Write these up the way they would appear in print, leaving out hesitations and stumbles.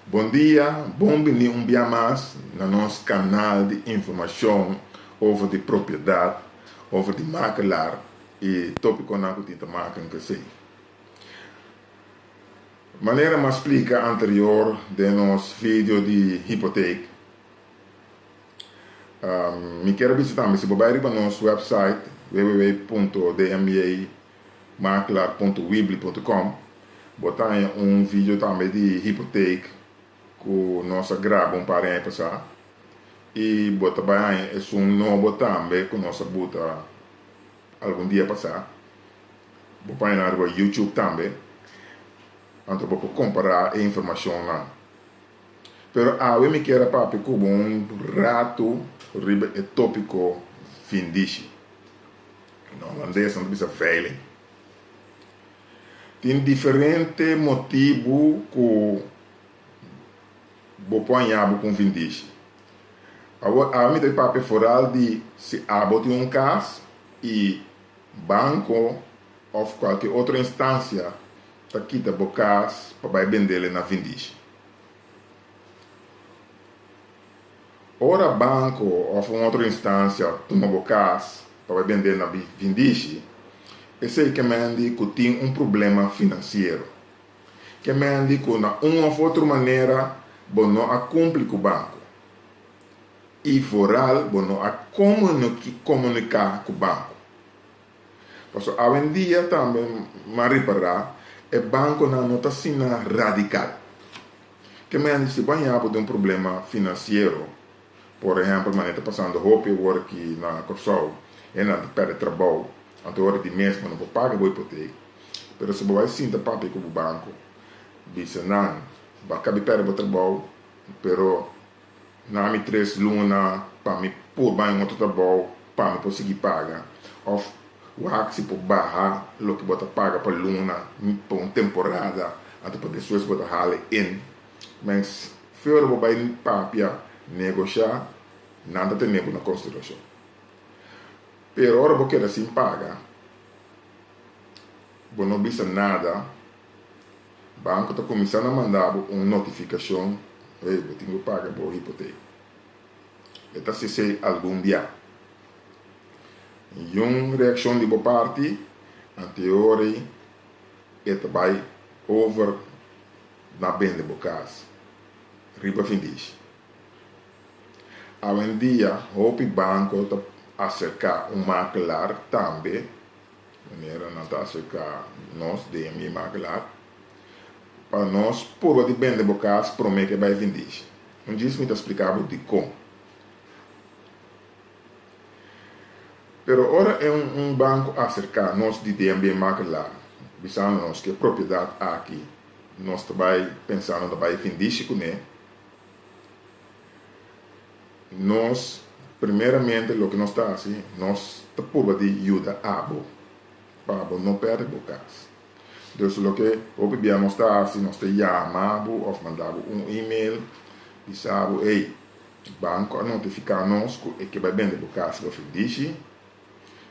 Bom dia, bem-vindo um dia mais no nosso canal de informação over de propriedade, over de makelar e tópico na que te marca que sei. Maneira mais explica anterior de nosso vídeo de hipoteca. Me quero visitar, se você vai para nosso website www.dmbamakelar.weebly.com, botar um vídeo também de hipoteca que nós gravamos para aí passar e botar bem é um novo também que nós bota algum dia passar botar na YouTube também então vou comparar a informação lá pero eu me quero para como um rato riba é tópico findiche no holandês não precisa velho tem diferente motivo que vou apanhar com vindiche. A mim tem papel foral de se abote um caso e banco ou qualquer outra instância está quita o caso para vender na vindiche. Ora banco ou outra instância toma o caso para vender na vindiche, esse é que mende que tem um problema financeiro. Que mende que na uma ou outra maneira bom não a cumpre com o banco e foral bom não a comunicar com o banco porque hoje em dia também mas reparar é banco na nota sina radical que me se banhava de um problema financeiro por exemplo mas está passando roupa agora aqui na Corsol e na perde trabalho até hora de mês quando vou pagar a hipoteca mas se vai sinta papel com o banco diz não acabei perdendo o trabalho, pero não me 3 lunas para me pôr bem outro trabalho para me conseguir pagar. Ou o axi por barrar o que você paga para luna por uma temporada, até para depois você rale in. Mas fora você vai papia negociar, nada tem nego na consideração. Pero agora você quer assim pagar, você não visa nada. O banco está começando a mandar uma notificação eu tenho que pagar por hipoteca. Está se ser algum dia. E uma reação de boa parte, anterior, vai over na venda do caso. Riba fim disso. Hoje em dia, o banco está acercar um makelar também, maneira não está acercar nós, DMI makelar, para nós, por de vender o caso, promete que vai vender. Um dia me está explicando de como. Pero ora é um banco a cercar nós de DMB Makelar, visando nós que a propriedade aqui, nós também pensando que vai vender com ele. Nós, primeiramente, o que nós está assim, nós está por de ajuda a para não perder o caso. Então, o que nós está assim, nós te chamamos ou mandamos um e-mail e sabe, ei, o banco a notificar nós que vai vender o caso do Findici,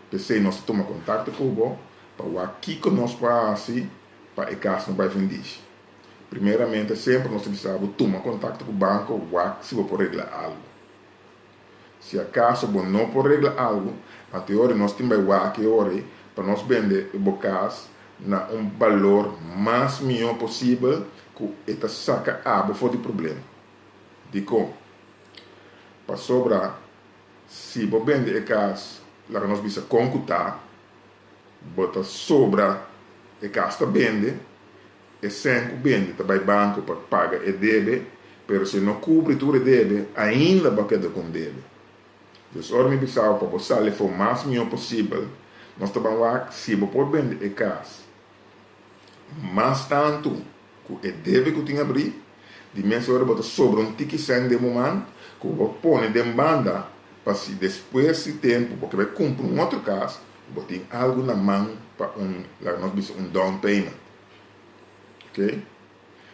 pensei nós toma contato com o para o aqui que nós assim, para o caso não vai vender. Primeiramente, sempre nós precisamos tomar contato com o banco se for arreglar algo. Se acaso não por arreglar algo, até hora nós temos que hora para nós vender o caso na valor mais melhor possível que esta saca for de problema. De como? Para sobrar, se você vende o caso, lá nós precisamos computar, bota sobra o caso está vende, e sem que vende, também banco para pagar e deve, mas se não cobre tudo deve, ainda vai quedar com deve. Então, ora me precisava para você sair o mais melhor possível, nós estamos lá, se você pode vender o caso, mas tanto que deve que tinha abrir de mês hora bota sobre um tique sem de momento que você põe de banda para se depois de tempo porque vai cumprir um outro caso você tem algo na mão para um down payment, ok?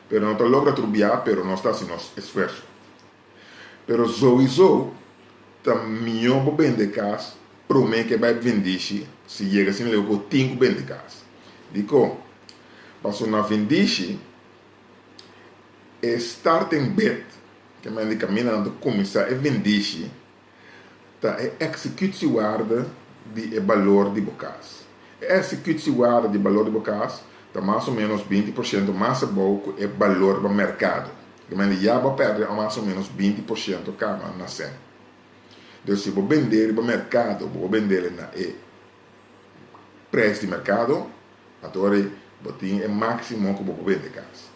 Pero não está logra trubiar pero não está assim nosso esforço pero sowieso está melhor para vender caso promete que vai vender se chega assim eu tenho que vender caso digo passou na vendice é starting bid, que é de caminhando começar a vender, tá é executiewaarde de valor de bocas. A executiewaarde de valor de bocas está mais ou menos 20% mais pouco é valor do mercado. Que já vai perder mais ou menos 20% cada na cena. Então, se vou vender no mercado, vou vender na preço de mercado, agora é máximo que vou vender casa.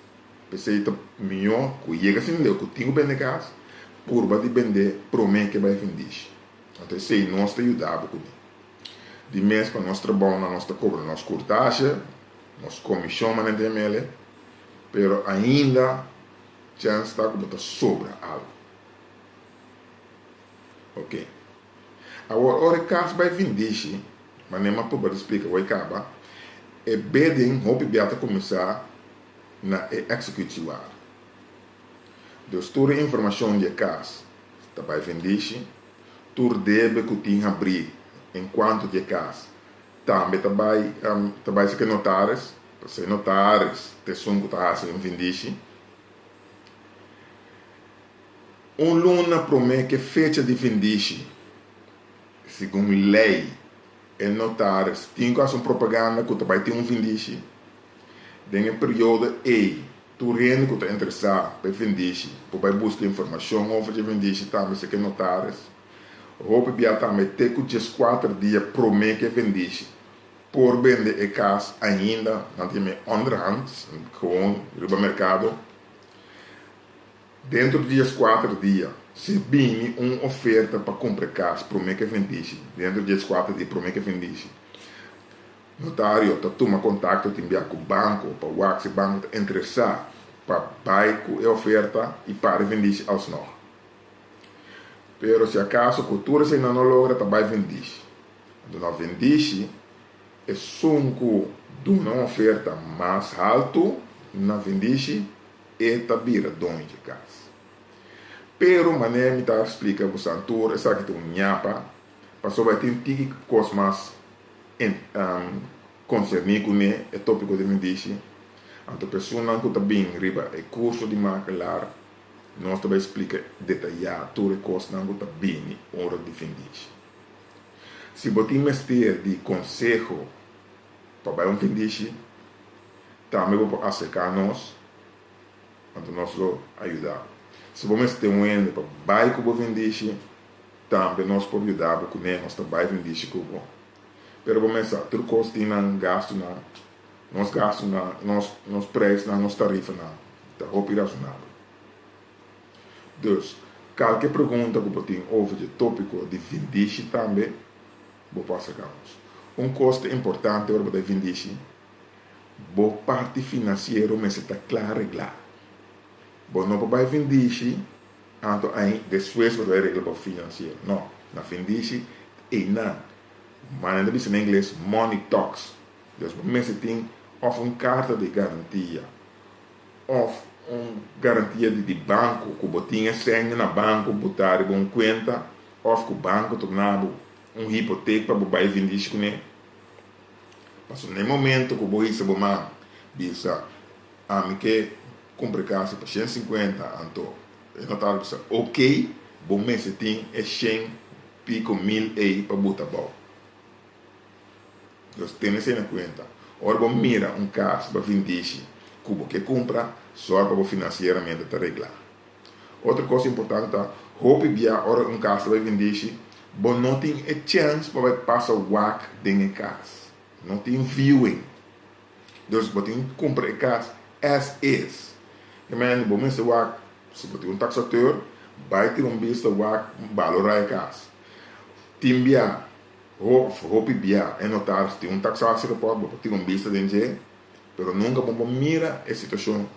Pensei que melhor que chega assim, que eu tenho vender casa, por de vender para mim que vai vender. Então, sei, nós te ajudamos com isso. De mês para nós trabalhamos, nós cobramos nossa cortagem, nossa comissão, mas não tem mele, pero ainda chance está que sobra algo. Ok. Agora, o caso vai vender, mas nem mais para explicar o que acaba, é bidding, hope beata começar na executiva. Dus toda a informação de caso está vai vender, tu deve que tem abrir enquanto de caso. Também vai ser notários, para ser notários, te som que está assim vender. Luna promete que fecha de vender, segundo lei, é notários, tem que fazer propaganda que vai ter vender. Em período E, tu rende que está interessado para vender, para buscar informação ou fazer vender, também se que notários. Roupa bia também tem que 4 dias promete que vender. Por vender e caso ainda, não tem underhand, com o mercado. Dentro de 4 dias, se vem uma oferta para comprar casa, promete que vender. Dentro de 4 dias, promete que vender. Notário, toma contato, te enviar com o banco, para o Wax, banco interessar, para pagar a oferta e para vender aos nós. Pero se acaso a cultura se não logra, também vender. Quando não vender, é sunco de uma oferta mais alta, não vender, e tabira dono de casa. Pero, maneira me está explicando para o Santor, essa que tem um nhapa, passou vai ter um tique coisa mais concernido com o tópico de vender. Então, a pessoa que está bem, riba, é curso de maquilar, nós também explica detalhar toda a coisa que está bem, hora de vender. Se você investir de conselho para vender, também vou acercar nós, então nós vamos ajudar. Se você ter um ende para baixo que você vender, também nós podemos ajudar com ele, nós também vender com ele. Pero vamos pensar, tudo coisa tem gasto na, nós gastos na, nós preços na, nossa tarifa na, está roupa razonável. Dus, qualquer pergunta que você tem over de tópico de vender também, vou passar com nós. Custo importante para você vender, a parte financeira mas está claro reglado. Você não pode vender, então aí depois você vai reglar o financeiro. Não, na vender é não. Mas ainda em inglês, money talks. Dus você tem of uma carta de garantia, of uma garantia de banco, que você tinha senha na banco, botar em conta, of que o banco tornava hipoteca para você vender com ele. Mas no momento que você recebe uma diz, a mim que compre casa para 150, então, eu não estava ok, você tem 100 pico mil aí para botar bom. Então, tem isso na conta. Ora, você mira caso para vender, que você compra, só para financeiramente arreglar. Outra coisa importante é, roupa via ora caso para vender, você não tem a chance para passar o WAC dentro de casa. Não tem viewing. Então, você tem que comprar a casa as is. E mesmo, você WAC, se você tem um taxador, vai ter visto o WAC, valorar a casa. Tem via roupa bia é notar se tem taxação que pode ter vista dentro, mas nunca vamos mirar a situação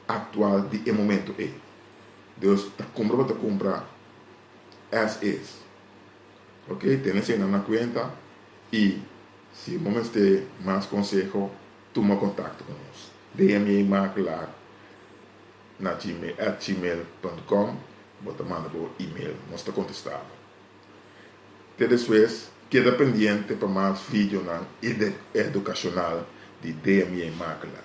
atual de momento é. Deus está comprar as is. Ok? Tem isso na conta e se você tem mais conselho, toma contato conosco. DM maquilar na gmail.com, bota manda por e-mail, nós está contestado. Até depois, queda pendiente para mais vídeos educacional de DME Maquilar.